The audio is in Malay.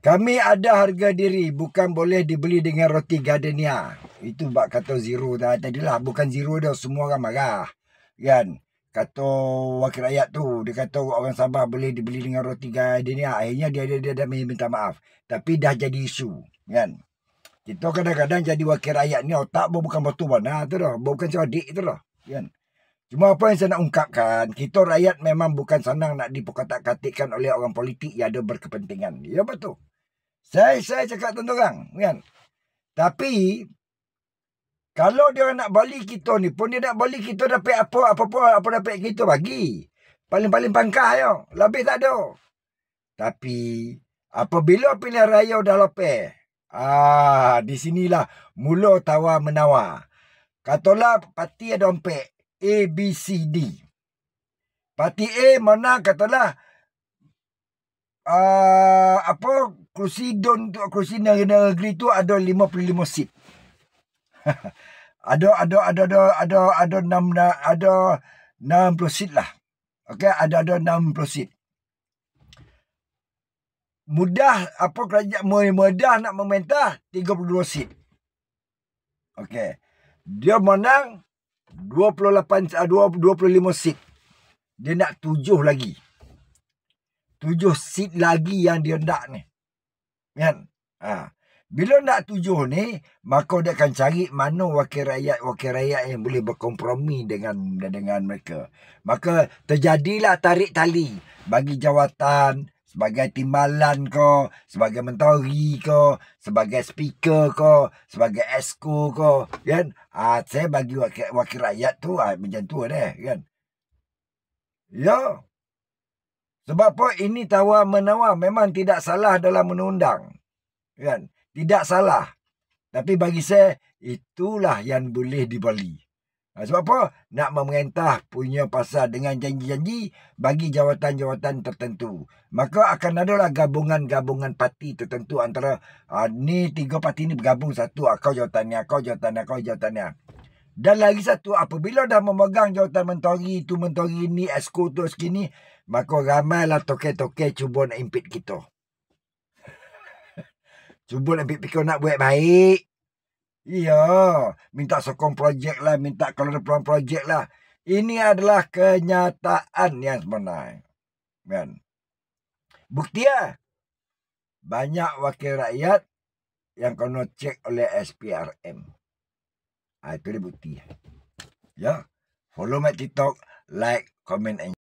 Kami ada harga diri, bukan boleh dibeli dengan roti gardenia. Itu bak kata Zero tadilah, bukan Zero dah, semua orang marah. Kan? Kata wakil rakyat tu, dia kata orang Sabah boleh dibeli dengan roti gardenia. Akhirnya dia dah minta maaf. Tapi dah jadi isu, kan? Kita kadang-kadang jadi wakil rakyat ni otak bukan batu mana tu dah, bukan cerdik tu dah, kan? Cuma apa yang saya nak ungkapkan, kita rakyat memang bukan senang nak diperkatak-katikkan oleh orang politik yang ada berkepentingan. Ya betul. Saya cakap tuan-tuan, kan? Tapi kalau dia nak balik kita ni pun, dia nak balik kita dapat apa dapat kita bagi. Paling-paling pangkah yo, lebih tak ada. Tapi apabila pilihan raya dah lepas, di sinilah mula tawar menawar. Katalah parti ada empat, A, B, C, D. Parti A menang katalah kursi negeri tu ada 55 seat. ada 60 seat lah. Okey, ada 60 seat. Mudah nak memerintah 32 seat. Okey. Dia menang 25 seat. Dia nak 7 lagi. 7 seat lagi yang dia nak ni. Kan? Bila nak 7 ni, maka dia akan cari mana wakil rakyat yang boleh berkompromi dengan mereka. Maka terjadilah tarik tali bagi jawatan sebagai timbalan ke, sebagai menteri ke, sebagai speaker ke, sebagai esko ke, kan? Saya bagi wakil rakyat tu macam tu deh, kan? Ya. Sebab apa? Ini tawar-menawar memang tidak salah dalam undang-undang. Kan? Tidak salah. Tapi bagi saya, itulah yang boleh dibeli. Sebab apa? Nak memerintah punya pasal dengan janji-janji bagi jawatan-jawatan tertentu. Maka akan adalah gabungan-gabungan parti tertentu antara ni 3 parti ni bergabung satu. Kau jawatannya, kau jawatannya, kau jawatannya. Dan lagi satu, apabila dah memegang jawatan menteri tu, menteri ni, esko tu, segini, maka ramailah toke-toke cuba nak impit kita. Cuba nak impit kita nak buat baik. Ya, minta sokong projek lah, minta kalau ada peluang projek lah. Ini adalah kenyataan yang sebenar. Kan? Bukti ya, banyak wakil rakyat yang kena cek oleh SPRM. Itu dia bukti. Ya, follow my TikTok, like, comment, and